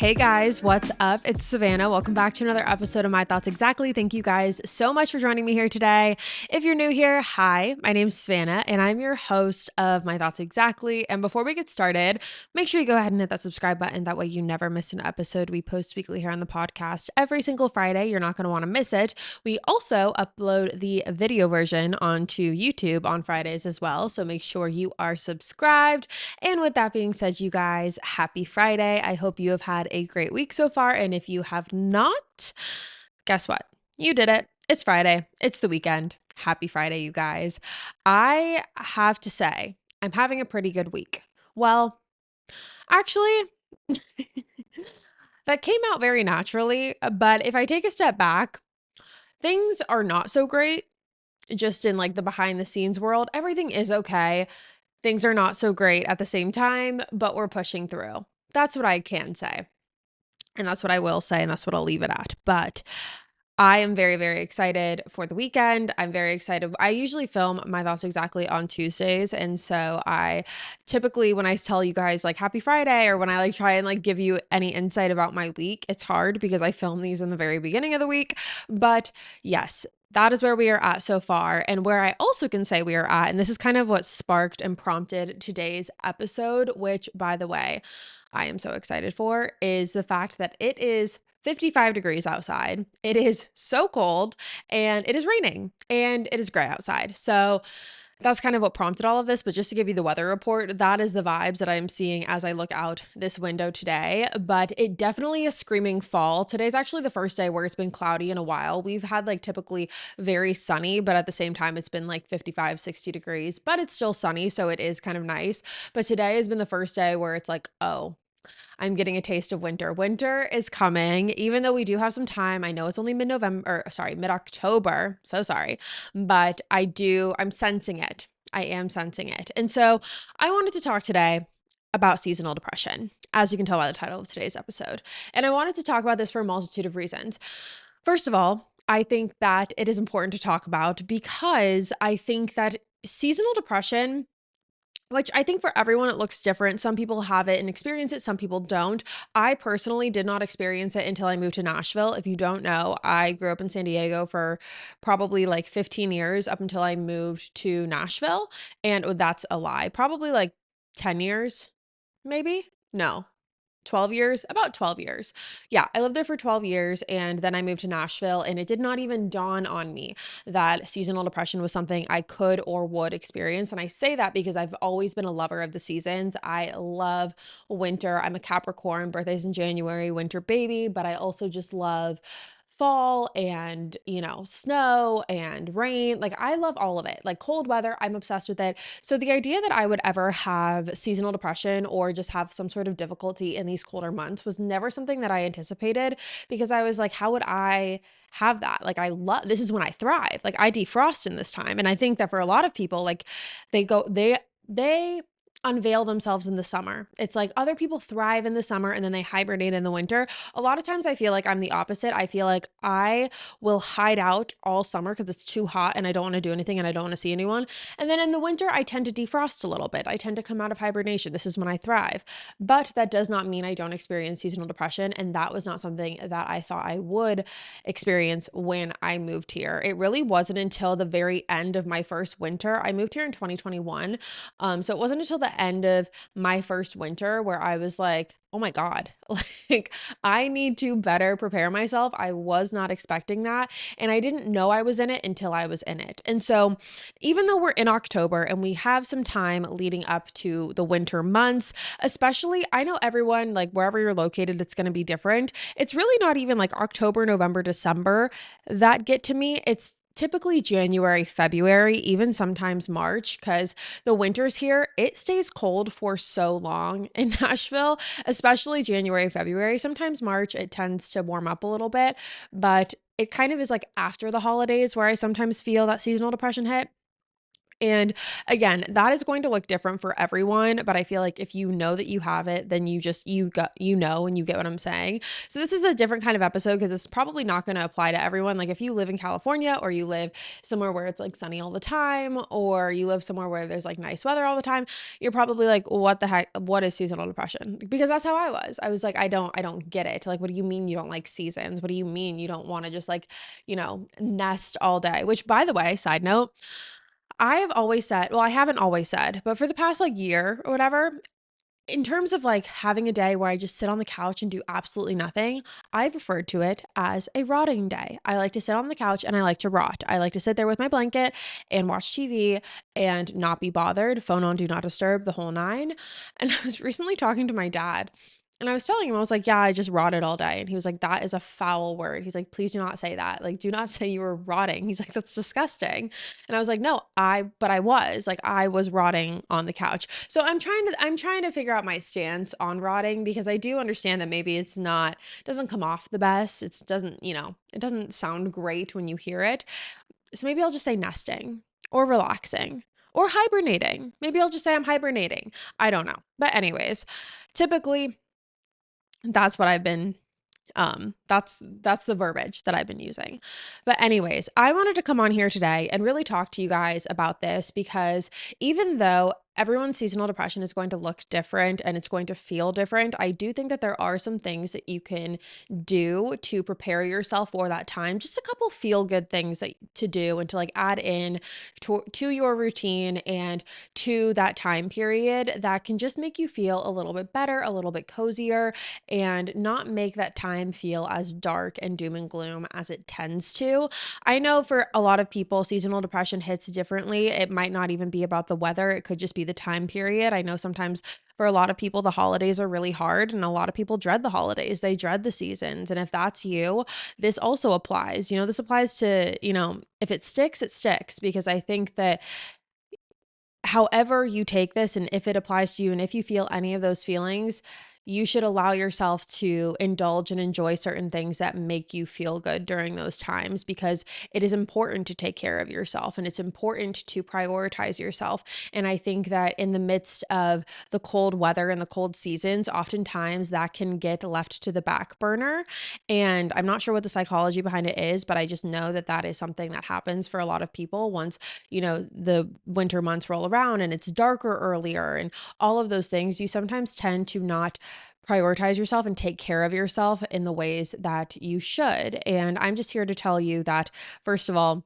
Hey guys, what's up? It's Savannah. Welcome back to another episode of My Thoughts Exactly. Thank you guys so much for joining me here today. If you're new here, hi, my name's Savannah and I'm your host of My Thoughts Exactly. And before we get started, make sure you go ahead and hit that subscribe button. That way you never miss an episode. We post weekly here on the podcast every single Friday. You're not going to want to miss it. We also upload the video version onto YouTube on Fridays as well. So make sure you are subscribed. And with that being said, you guys, happy Friday. I hope you have had a great week so far. And if you have not, guess what? You did it. It's Friday. It's the weekend. Happy Friday, you guys. I have to say, I'm having a pretty good week. Well, actually, that came out very naturally. But if I take a step back, things are not so great just in like the behind the scenes world. Everything is okay. Things are not so great at the same time, but we're pushing through. That's what I can say. And that's what I will say, and that's what I'll leave it at. But I am very, very excited for the weekend. I'm very excited. I usually film My Thoughts Exactly on Tuesdays. And so I typically, when I tell you guys like happy Friday, or when I like try and like give you any insight about my week, it's hard because I film these in the very beginning of the week. But yes, that is where we are at so far. And where I also can say we are at, and this is kind of what sparked and prompted today's episode, which by the way, I am so excited for, is the fact that it is 55 degrees outside. It is so cold and it is raining and it is gray outside. So that's kind of what prompted all of this. But just to give you the weather report, that is the vibes that I'm seeing as I look out this window today. But it definitely is screaming fall. Today's actually the first day where it's been cloudy in a while. We've had like typically very sunny, but at the same time, it's been like 55, 60 degrees, but it's still sunny. So it is kind of nice. But today has been the first day where it's like, oh, I'm getting a taste of winter. Winter is coming, even though we do have some time. I know it's only mid-October. So sorry. But I'm sensing it. I am sensing it. And so I wanted to talk today about seasonal depression, as you can tell by the title of today's episode. And I wanted to talk about this for a multitude of reasons. First of all, I think that it is important to talk about because I think that seasonal depression, which I think for everyone it looks different. Some people have it and experience it, some people don't. I personally did not experience it until I moved to Nashville. If you don't know, I grew up in San Diego for probably like 15 years up until I moved to Nashville. And that's a lie. Probably like 10 years, maybe? No. 12 years, about 12 years. Yeah, I lived there for 12 years and then I moved to Nashville, and it did not even dawn on me that seasonal depression was something I could or would experience. And I say that because I've always been a lover of the seasons. I love winter. I'm a Capricorn, birthday's in January, winter baby, but I also just love fall and, snow and rain. Like I love all of it. Like cold weather, I'm obsessed with it. So the idea that I would ever have seasonal depression or just have some sort of difficulty in these colder months was never something that I anticipated, because I was like, how would I have that? Like this is when I thrive. Like I defrost in this time. And I think that for a lot of people, like they unveil themselves in the summer. It's like other people thrive in the summer and then they hibernate in the winter. A lot of times I feel like I'm the opposite. I feel like I will hide out all summer because it's too hot and I don't want to do anything and I don't want to see anyone. And then in the winter, I tend to defrost a little bit. I tend to come out of hibernation. This is when I thrive. But that does not mean I don't experience seasonal depression. And that was not something that I thought I would experience when I moved here. It really wasn't until the very end of my first winter. I moved here in 2021. So it wasn't until the end of my first winter where I was like, oh my God, like I need to better prepare myself. I was not expecting that. And I didn't know I was in it until I was in it. And so even though we're in October and we have some time leading up to the winter months, especially, I know everyone, like wherever you're located, it's going to be different. It's really not even like October, November, December that get to me. It's typically January, February, even sometimes March, because the winters here, it stays cold for so long in Nashville, especially January, February. Sometimes March, it tends to warm up a little bit, but it kind of is like after the holidays where I sometimes feel that seasonal depression hit. And again, that is going to look different for everyone, but I feel like if you know that you have it, then you know and you get what I'm saying. So this is a different kind of episode because it's probably not going to apply to everyone. Like if you live in California or you live somewhere where it's like sunny all the time, or you live somewhere where there's like nice weather all the time, you're probably like, what the heck? What is seasonal depression? Because that's how I was. I was like, I don't get it. Like, what do you mean you don't like seasons? What do you mean you don't want to just like, nest all day? Which, by the way, side note, I have always said, well, I haven't always said, but for the past like year or whatever, in terms of like having a day where I just sit on the couch and do absolutely nothing, I've referred to it as a rotting day. I like to sit on the couch and I like to rot. I like to sit there with my blanket and watch TV and not be bothered, phone on, do not disturb, the whole nine. And I was recently talking to my dad. And I was telling him, I was like, yeah, I just rotted all day. And he was like, that is a foul word. He's like, please do not say that. Like, do not say you were rotting. He's like, that's disgusting. And I was like, no, but I was rotting on the couch. So I'm trying to figure out my stance on rotting because I do understand that maybe doesn't come off the best. It doesn't sound great when you hear it. So maybe I'll just say nesting or relaxing or hibernating. Maybe I'll just say I'm hibernating. I don't know. But anyways, typically that's what I've been that's the verbiage that I've been using. But anyways, I wanted to come on here today and really talk to you guys about this because even though everyone's seasonal depression is going to look different and it's going to feel different, I do think that there are some things that you can do to prepare yourself for that time. Just a couple feel good things to do and to like add in to your routine and to that time period that can just make you feel a little bit better, a little bit cozier, and not make that time feel as dark and doom and gloom as it tends to. I know for a lot of people, seasonal depression hits differently. It might not even be about the weather. It could just be the time period. I know sometimes for a lot of people, the holidays are really hard and a lot of people dread the holidays. They dread the seasons. And if that's you, this also applies. This applies to, if it sticks, it sticks, because I think that however you take this and if it applies to you and if you feel any of those feelings, you should allow yourself to indulge and enjoy certain things that make you feel good during those times, because it is important to take care of yourself and it's important to prioritize yourself. And I think that in the midst of the cold weather and the cold seasons, oftentimes that can get left to the back burner. And I'm not sure what the psychology behind it is, but I just know that that is something that happens for a lot of people once, the winter months roll around and it's darker earlier and all of those things. You sometimes tend to not prioritize yourself and take care of yourself in the ways that you should. And I'm just here to tell you that, first of all,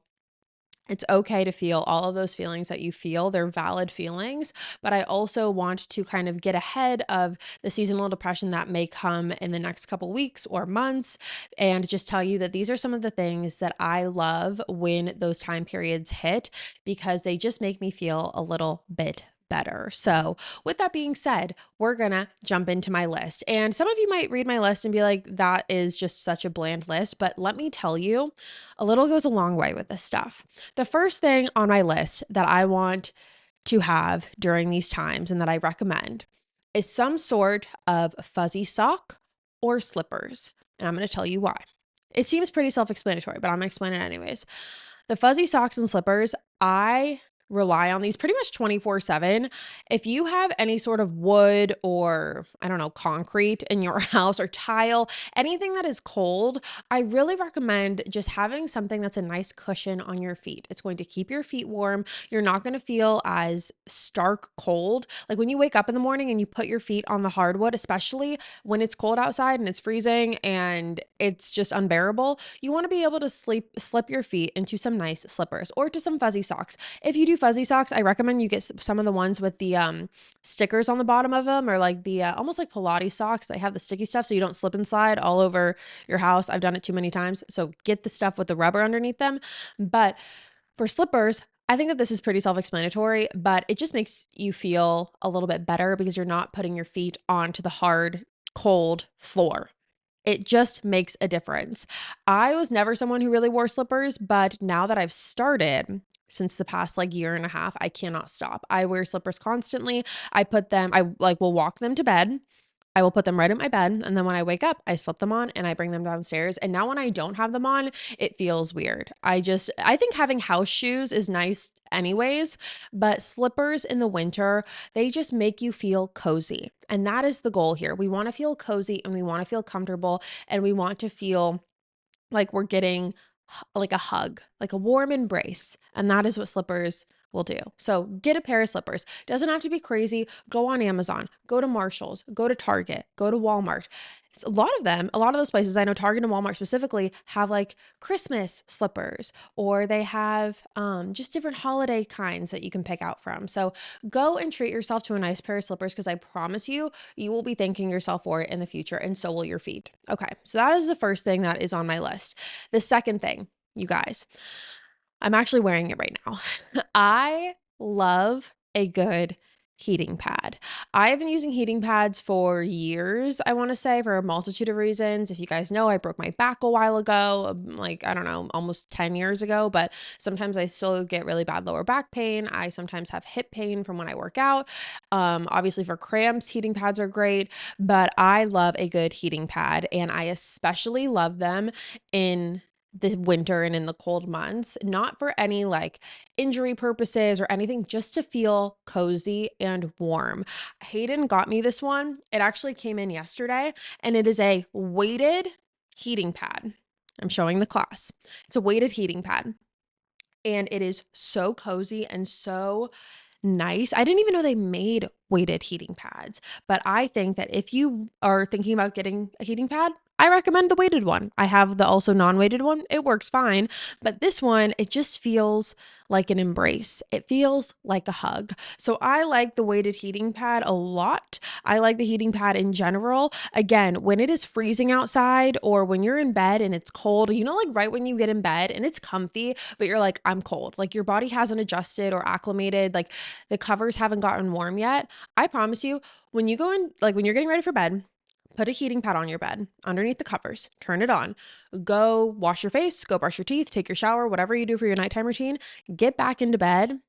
it's okay to feel all of those feelings that you feel. They're valid feelings, but I also want to kind of get ahead of the seasonal depression that may come in the next couple weeks or months and just tell you that these are some of the things that I love when those time periods hit, because they just make me feel a little bit better. So with that being said, we're gonna jump into my list. And some of you might read my list and be like, that is just such a bland list. But let me tell you, a little goes a long way with this stuff. The first thing on my list that I want to have during these times and that I recommend is some sort of fuzzy sock or slippers. And I'm going to tell you why. It seems pretty self-explanatory, but I'm going to explain it anyways. The fuzzy socks and slippers, I rely on these pretty much 24/7. If you have any sort of wood or, I don't know, concrete in your house or tile, anything that is cold, I really recommend just having something that's a nice cushion on your feet. It's going to keep your feet warm. You're not going to feel as stark cold. Like when you wake up in the morning and you put your feet on the hardwood, especially when it's cold outside and it's freezing and it's just unbearable, you want to be able to slip your feet into some nice slippers or to some fuzzy socks. If you do fuzzy socks, I recommend you get some of the ones with the stickers on the bottom of them, or like the almost like Pilates socks. They have the sticky stuff so you don't slip and slide all over your house. I've done it too many times. So get the stuff with the rubber underneath them. But for slippers, I think that this is pretty self-explanatory, but it just makes you feel a little bit better because you're not putting your feet onto the hard, cold floor. It just makes a difference. I was never someone who really wore slippers, but now that I've started, since the past like year and a half, I cannot stop. I wear slippers constantly. I will walk them to bed. I will put them right in my bed. And then when I wake up, I slip them on and I bring them downstairs. And now when I don't have them on, it feels weird. I think having house shoes is nice anyways, but slippers in the winter, they just make you feel cozy. And that is the goal here. We want to feel cozy and we want to feel comfortable and we want to feel like we're getting like a hug, like a warm embrace. And that is what slippers will do. So get a pair of slippers. Doesn't have to be crazy. Go on Amazon, go to Marshall's, go to Target, go to Walmart. A lot of those places, I know Target and Walmart specifically have like Christmas slippers, or they have just different holiday kinds that you can pick out from. So go and treat yourself to a nice pair of slippers, because I promise you, you will be thanking yourself for it in the future, and so will your feet. Okay, so that is the first thing that is on my list. The second thing, you guys, I'm actually wearing it right now. I love a good heating pad. I have been using heating pads for years, I want to say, for a multitude of reasons. If you guys know, I broke my back a while ago, like, I don't know, almost 10 years ago, but sometimes I still get really bad lower back pain. I sometimes have hip pain from when I work out. Obviously for cramps, heating pads are great, but I love a good heating pad, and I especially love them in the winter and in the cold months, not for any like injury purposes or anything, just to feel cozy and warm. Hayden got me this one. It actually came in yesterday, and it is a weighted heating pad. I'm showing the class. It's a weighted heating pad, and it is so cozy and so nice. I didn't even know they made weighted heating pads, but I think that if you are thinking about getting a heating pad, I recommend the weighted one. I have the also non-weighted one. It works fine, but this one, it just feels like an embrace. It feels like a hug. So I like the weighted heating pad a lot. I like the heating pad in general. Again, when it is freezing outside or when you're in bed and it's cold, you know, like right when you get in bed and it's comfy, but you're like, I'm cold. Like your body hasn't adjusted or acclimated. Like the covers haven't gotten warm yet. I promise you, when you go in, like when you're getting ready for bed, put a heating pad on your bed underneath the covers, turn it on, go wash your face, go brush your teeth, take your shower, whatever you do for your nighttime routine, get back into bed.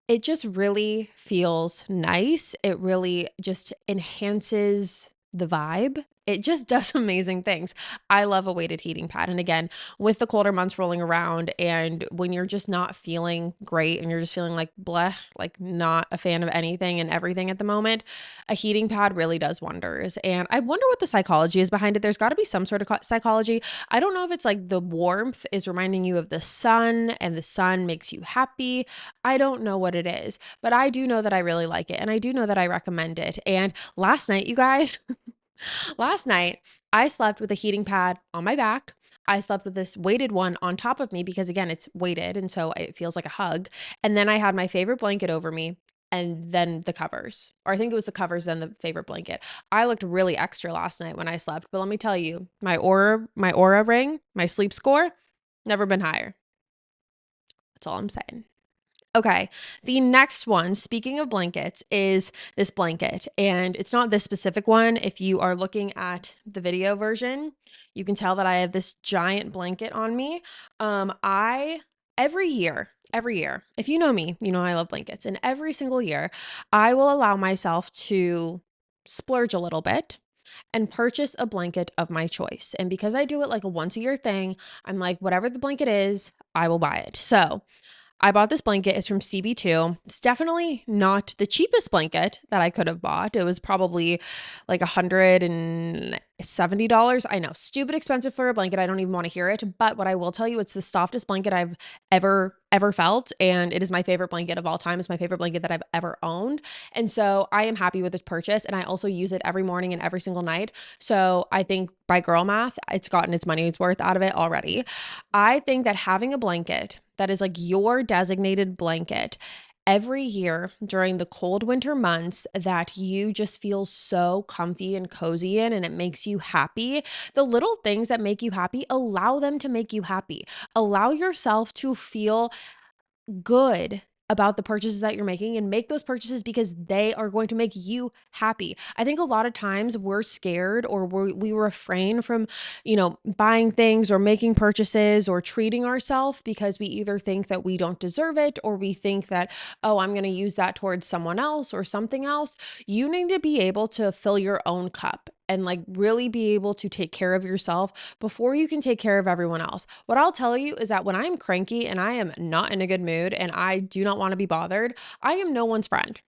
It just really feels nice. It really just enhances the vibe. It just does amazing things. I love a weighted heating pad. And again, with the colder months rolling around and when you're just not feeling great and you're just feeling like bleh, like not a fan of anything and everything at the moment, a heating pad really does wonders. And I wonder what the psychology is behind it. There's got to be some sort of psychology. I don't know if it's like the warmth is reminding you of the sun and the sun makes you happy. I don't know what it is, but I do know that I really like it and I do know that I recommend it. And last night, you guys, last night I slept with a heating pad on my back. I slept with this weighted one on top of me because again, it's weighted and so it feels like a hug. And then I had my favorite blanket over me and then the covers. Or I think it was the covers then the favorite blanket. I looked really extra last night when I slept, but let me tell you, my aura ring, my sleep score, never been higher. That's all I'm saying. Okay, the next one, speaking of blankets, is this blanket. And it's not this specific one. If you are looking at the video version, you can tell that I have this giant blanket on me. I every year, if you know me, you know I love blankets. And every single year, I will allow myself to splurge a little bit and purchase a blanket of my choice. And because I do it like a once a year thing, I'm like, whatever the blanket is, I will buy it. So I bought this blanket. It's from CB2. It's definitely not the cheapest blanket that I could have bought. It was probably like $170. I know, stupid expensive for a blanket. I don't even want to hear it. But what I will tell you, it's the softest blanket I've ever felt. And it is my favorite blanket of all time. It's my favorite blanket that I've ever owned. And so I am happy with this purchase. And I also use it every morning and every single night. So I think by girl math, it's gotten its money's worth out of it already. I think that having a blanket that is like your designated blanket every year during the cold winter months that you just feel so comfy and cozy in and it makes you happy. The little things that make you happy, allow them to make you happy. Allow yourself to feel good about the purchases that you're making and make those purchases because they are going to make you happy. I think a lot of times we're scared or we refrain from, buying things or making purchases or treating ourselves because we either think that we don't deserve it or we think that, oh, I'm going to use that towards someone else or something else. You need to be able to fill your own cup and like really be able to take care of yourself before you can take care of everyone else. What I'll tell you is that when I'm cranky and I am not in a good mood and I do not want to be bothered, I am no one's friend.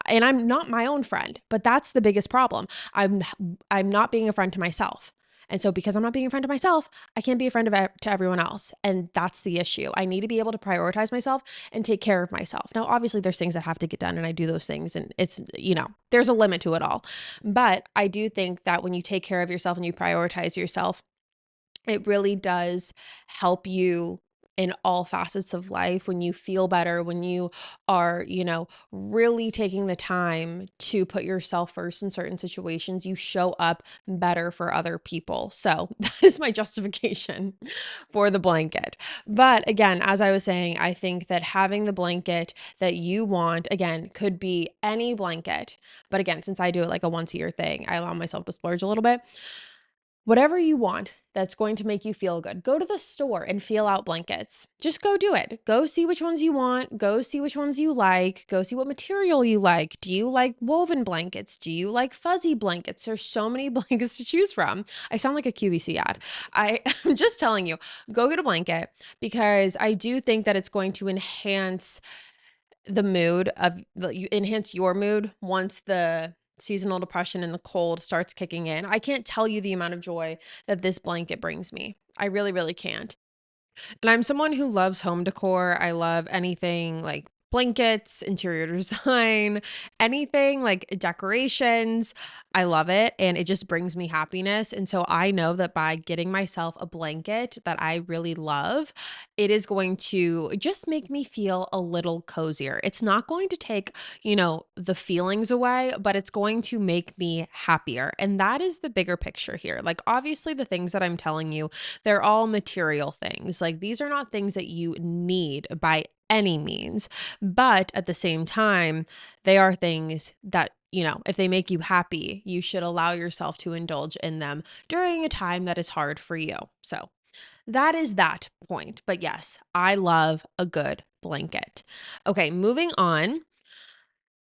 And I'm not my own friend, but that's the biggest problem. I'm not being a friend to myself. And so because I'm not being a friend to myself, I can't be a friend to everyone else. And that's the issue. I need to be able to prioritize myself and take care of myself. Now, obviously there's things that have to get done and I do those things and it's, there's a limit to it all. But I do think that when you take care of yourself and you prioritize yourself, it really does help you in all facets of life when you feel better, when you are, really taking the time to put yourself first in certain situations, you show up better for other people. So that is my justification for the blanket. But again, as I was saying, I think that having the blanket that you want, again, could be any blanket. But again, since I do it like a once a year thing, I allow myself to splurge a little bit. Whatever you want that's going to make you feel good. Go to the store and feel out blankets. Just go do it. Go see which ones you want. Go see which ones you like. Go see what material you like. Do you like woven blankets? Do you like fuzzy blankets? There's so many blankets to choose from. I sound like a QVC ad. I'm just telling you, go get a blanket because I do think that it's going to enhance the mood of you enhance your mood once the seasonal depression and the cold starts kicking in. I can't tell you the amount of joy that this blanket brings me. I really, really can't. And I'm someone who loves home decor. I love anything like blankets, interior design, anything like decorations. I love it and it just brings me happiness. And so I know that by getting myself a blanket that I really love, it is going to just make me feel a little cozier. It's not going to take, the feelings away, but it's going to make me happier. And that is the bigger picture here. Like, obviously, the things that I'm telling you, they're all material things. Like, these are not things that you need by any means. But at the same time, they are things that, if they make you happy, you should allow yourself to indulge in them during a time that is hard for you. So that is that point. But yes, I love a good blanket. Okay, moving on.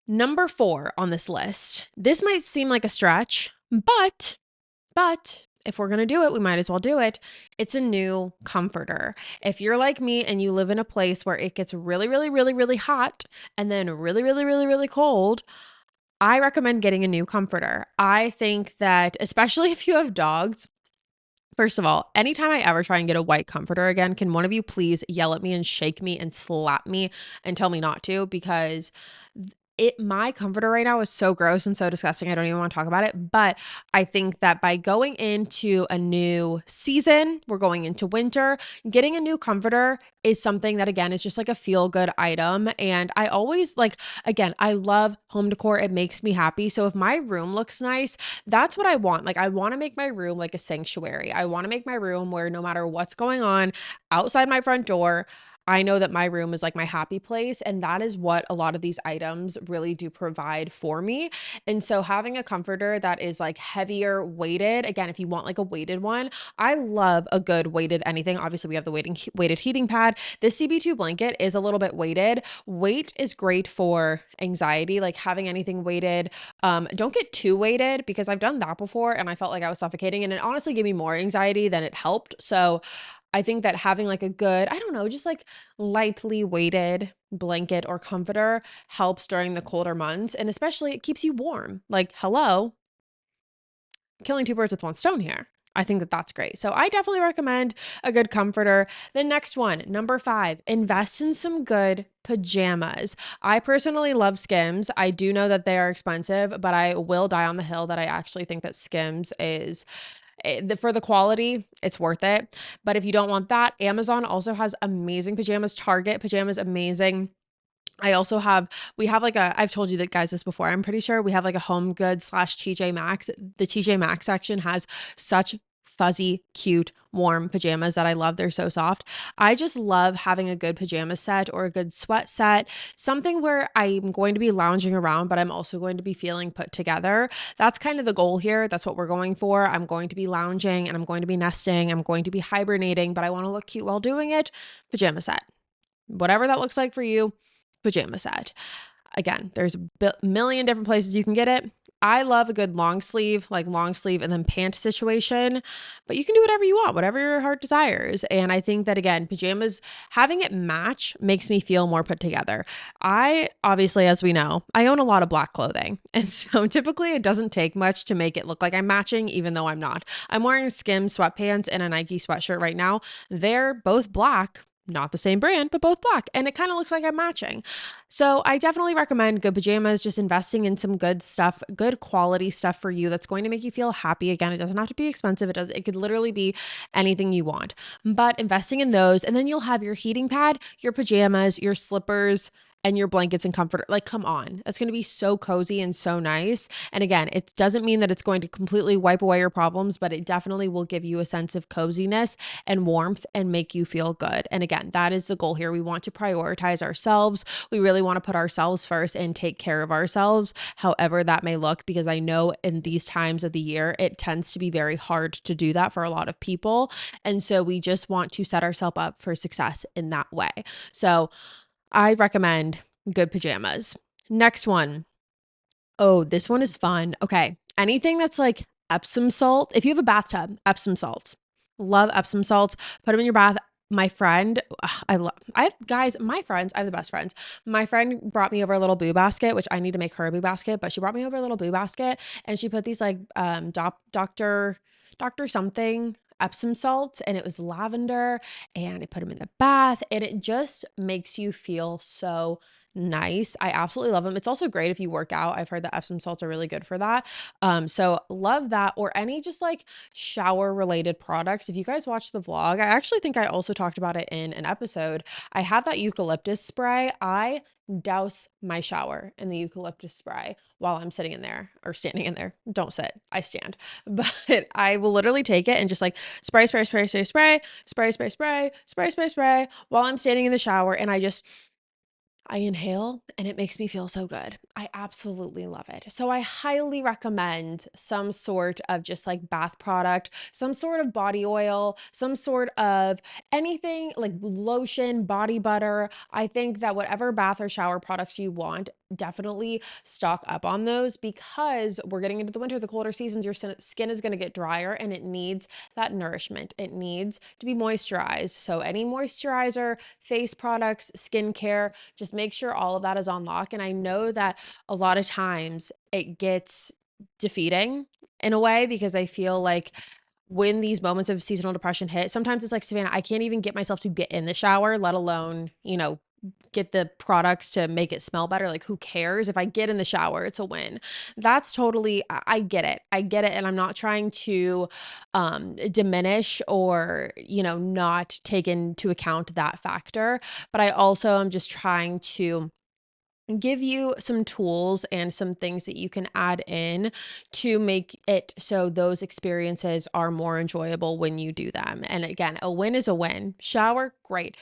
Number 4 on this list. This might seem like a stretch, but if we're going to do it, we might as well do it. It's a new comforter. If you're like me and you live in a place where it gets really, really, really, really hot and then really, really, really, really cold, I recommend getting a new comforter. I think that, especially if you have dogs, first of all, anytime I ever try and get a white comforter again, can one of you please yell at me and shake me and slap me and tell me not to? Because my comforter right now is so gross and so disgusting. I don't even want to talk about it. But I think that by going into a new season, we're going into winter, getting a new comforter is something that, again, is just like a feel good item. And I always again, I love home decor. It makes me happy. So if my room looks nice, that's what I want. Like, I want to make my room like a sanctuary. I want to make my room where no matter what's going on outside my front door, I know that my room is like my happy place. And that is what a lot of these items really do provide for me. And so having a comforter that is like heavier weighted, again, if you want like a weighted one, I love a good weighted anything. Obviously we have the weighted heating pad. This CB2 blanket is a little bit weighted. Weight is great for anxiety, like having anything weighted. Don't get too weighted because I've done that before and I felt like I was suffocating and it honestly gave me more anxiety than it helped. So I think that having like a good, I don't know, just like lightly weighted blanket or comforter helps during the colder months. And especially it keeps you warm. Like, hello, killing two birds with one stone here. I think that that's great. So I definitely recommend a good comforter. The next one, number 5, invest in some good pajamas. I personally love Skims. I do know that they are expensive, but I will die on the hill that I actually think that Skims is for the quality, it's worth it. But if you don't want that, Amazon also has amazing pajamas. Target pajamas, amazing. We have like I've told you that guys this before. I'm pretty sure we have like a Home Goods / TJ Maxx. The TJ Maxx section has such fuzzy, cute, warm pajamas that I love. They're so soft. I just love having a good pajama set or a good sweat set, something where I'm going to be lounging around, but I'm also going to be feeling put together. That's kind of the goal here. That's what we're going for. I'm going to be lounging and I'm going to be nesting. I'm going to be hibernating, but I want to look cute while doing it. Pajama set. Whatever that looks like for you, pajama set. Again, there's a million different places you can get it. I love a good long sleeve, like long sleeve and then pant situation, but you can do whatever you want, whatever your heart desires. And I think that again, pajamas, having it match makes me feel more put together. I obviously, as we know, I own a lot of black clothing. And so typically it doesn't take much to make it look like I'm matching, even though I'm not. I'm wearing Skims sweatpants and a Nike sweatshirt right now. They're both black. Not the same brand, but both black. And it kind of looks like I'm matching. So I definitely recommend good pajamas, just investing in some good stuff, good quality stuff for you that's going to make you feel happy. Again, it doesn't have to be expensive. It could literally be anything you want. But investing in those, and then you'll have your heating pad, your pajamas, your slippers, and your blankets and comforter. Like, come on. That's going to be so cozy and so nice. And again, it doesn't mean that it's going to completely wipe away your problems, but it definitely will give you a sense of coziness and warmth and make you feel good. And again, that is the goal here. We want to prioritize ourselves. We really want to put ourselves first and take care of ourselves, however that may look, because I know in these times of the year, it tends to be very hard to do that for a lot of people. And so we just want to set ourselves up for success in that way. So I recommend good pajamas. Next one. Oh, this one is fun. Okay. Anything that's like Epsom salt. If you have a bathtub, Epsom salts. Love Epsom salts. Put them in your bath. My friend, I have guys, my friends, I have the best friends. My friend brought me over a little boo basket, which I need to make her a boo basket, but she brought me over a little boo basket and she put these like Dr. something Epsom salts and it was lavender and I put them in the bath and it just makes you feel so nice. I absolutely love them. It's also great if you work out. I've heard that Epsom salts are really good for that. So love that, or any just like shower related products. If you guys watch the vlog, I actually think I also talked about it in an episode. I have that eucalyptus spray. I douse my shower in the eucalyptus spray while I'm sitting in there or standing in there. Don't sit, I stand. But I will literally take it and just like spray, spray, spray, spray, spray, spray, spray, spray, spray, spray, spray while I'm standing in the shower. And I inhale and it makes me feel so good. I absolutely love it. So I highly recommend some sort of just like bath product, some sort of body oil, some sort of anything like lotion, body butter. I think that whatever bath or shower products you want, definitely stock up on those because we're getting into the winter, the colder seasons, your skin is going to get drier and it needs that nourishment. It needs to be moisturized. So any moisturizer, face products, skincare, just make sure all of that is on lock. And I know that a lot of times it gets defeating in a way because I feel like when these moments of seasonal depression hit, sometimes it's like, Savannah, I can't even get myself to get in the shower, let alone, get the products to make it smell better. Like, who cares? If I get in the shower, it's a win. That's totally, I get it. I get it. And I'm not trying to diminish or, not take into account that factor. But I also am just trying to give you some tools and some things that you can add in to make it so those experiences are more enjoyable when you do them. And again, a win is a win. Shower, great.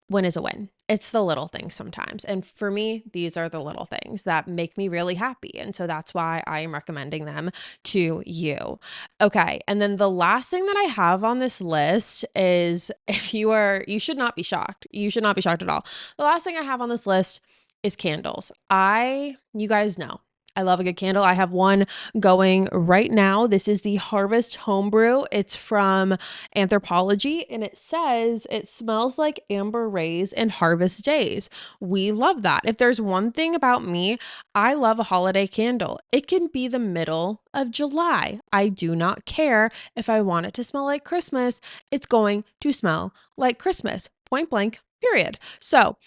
Win is a win. It's the little things sometimes. And for me, these are the little things that make me really happy. And so that's why I am recommending them to you. Okay. And then the last thing that I have on this list is you should not be shocked. You should not be shocked at all. The last thing I have on this list is candles. You guys know, I love a good candle. I have one going right now. This is the Harvest Homebrew. It's from Anthropology, and it says it smells like amber rays and harvest days. We love that. If there's one thing about me, I love a holiday candle. It can be the middle of July. I do not care if I want it to smell like Christmas. It's going to smell like Christmas. Point blank, period. So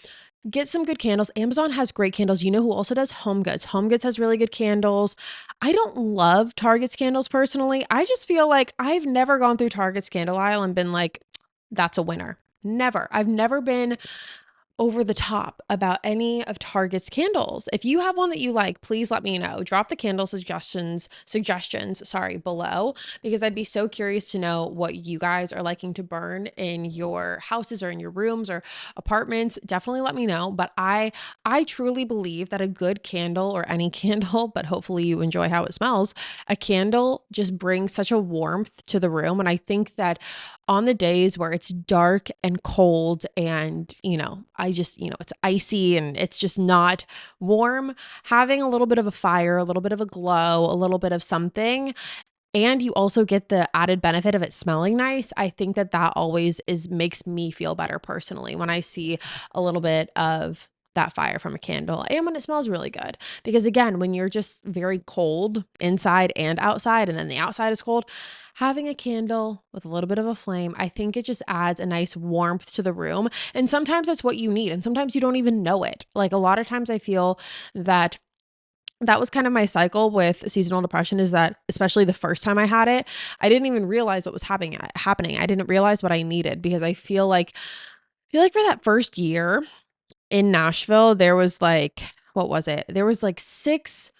get some good candles. Amazon has great candles. You know who also does? Home Goods. Home Goods has really good candles. I don't love Target's candles personally. I just feel like I've never gone through Target's candle aisle and been like, that's a winner. Never. I've never been over the top about any of Target's candles. If you have one that you like, please let me know. Drop the candle suggestions, sorry, below, because I'd be so curious to know what you guys are liking to burn in your houses or in your rooms or apartments. Definitely let me know. But I truly believe that a good candle, or any candle, but hopefully you enjoy how it smells, a candle just brings such a warmth to the room. And I think that on the days where it's dark and cold and, it's icy and it's just not warm, having a little bit of a fire, a little bit of a glow, a little bit of something, and you also get the added benefit of it smelling nice. I think that always makes me feel better personally when I see a little bit of that fire from a candle, and when it smells really good. Because again, when you're just very cold inside and outside, and then the outside is cold, having a candle with a little bit of a flame, I think it just adds a nice warmth to the room. And sometimes that's what you need, and sometimes you don't even know it. Like, a lot of times I feel that was kind of my cycle with seasonal depression, is that especially the first time I had it, I didn't even realize what was happening. I didn't realize what I needed, because I feel like for that first year in Nashville, there was like, what was it? There was like 6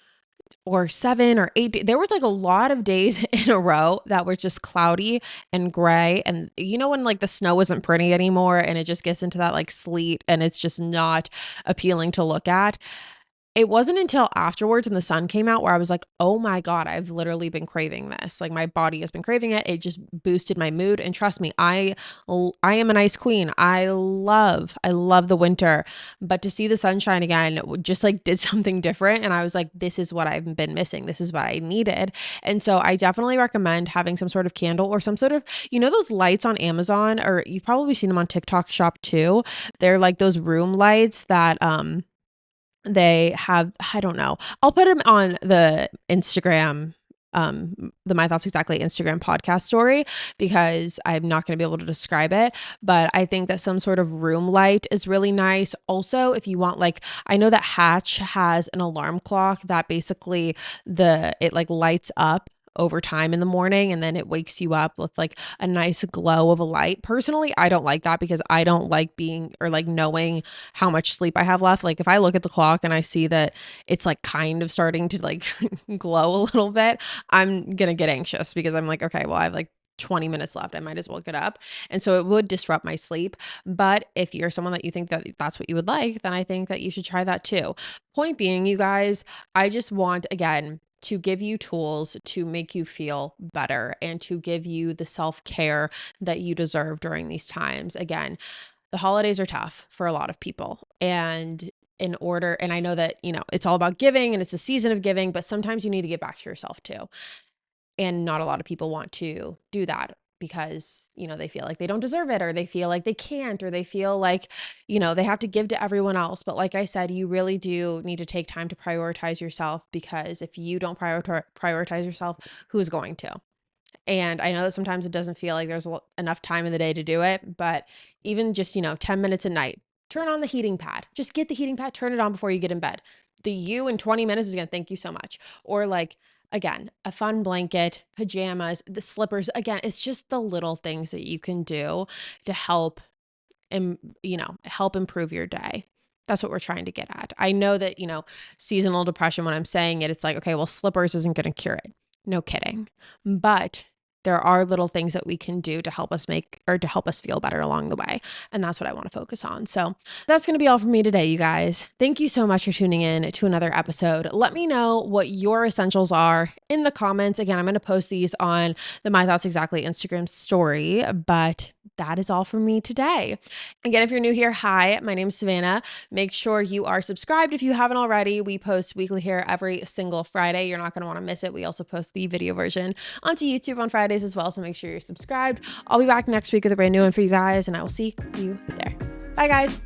or 7 or 8 there was like a lot of days in a row that were just cloudy and gray, and when like the snow isn't pretty anymore and it just gets into that like sleet and it's just not appealing to look at. It wasn't until afterwards and the sun came out where I was like, oh my God, I've literally been craving this. Like, my body has been craving it. It just boosted my mood. And trust me, I am an ice queen. I love the winter, but to see the sunshine again just like did something different. And I was like, this is what I've been missing. This is what I needed. And so I definitely recommend having some sort of candle or some sort of, those lights on Amazon, or you've probably seen them on TikTok Shop too. They're like those room lights that, they have, I don't know. I'll put them on the Instagram, the My Thoughts Exactly Instagram podcast story, because I'm not going to be able to describe it. But I think that some sort of room light is really nice. Also, if you want, like, I know that Hatch has an alarm clock that basically it like lights up over time in the morning, and then it wakes you up with like a nice glow of a light. Personally, I don't like that, because I don't like being, or like knowing how much sleep I have left. Like, if I look at the clock and I see that it's like kind of starting to like glow a little bit, I'm gonna get anxious, because I'm like, okay, well, I have like 20 minutes left. I might as well get up. And so it would disrupt my sleep. But if you're someone that you think that that's what you would like, then I think that you should try that too. Point being, you guys, I just want, again, to give you tools to make you feel better and to give you the self-care that you deserve during these times. Again, the holidays are tough for a lot of people. And I know that, it's all about giving and it's a season of giving, but sometimes you need to get back to yourself too. And not a lot of people want to do that, because, they feel like they don't deserve it, or they feel like they can't, or they feel like, they have to give to everyone else. But like I said, you really do need to take time to prioritize yourself, because if you don't prioritize yourself, who's going to? And I know that sometimes it doesn't feel like there's enough time in the day to do it, but even just, 10 minutes a night, turn on the heating pad. Just get the heating pad, turn it on before you get in bed. The you in 20 minutes is going to thank you so much. Or like, again, a fun blanket, pajamas, the slippers. Again, it's just the little things that you can do to help, help improve your day. That's what we're trying to get at. I know that, seasonal depression, when I'm saying it, it's like, okay, well, slippers isn't going to cure it. No kidding. But there are little things that we can do to help us feel better along the way. And that's what I want to focus on. So that's going to be all from me today, you guys. Thank you so much for tuning in to another episode. Let me know what your essentials are in the comments. Again, I'm going to post these on the My Thoughts Exactly Instagram story, but that is all from me today. Again, if you're new here, hi, my name is Savannah. Make sure you are subscribed if you haven't already. We post weekly here every single Friday. You're not going to want to miss it. We also post the video version onto YouTube on Fridays as well, so make sure you're subscribed. I'll be back next week with a brand new one for you guys, and I will see you there. Bye, guys.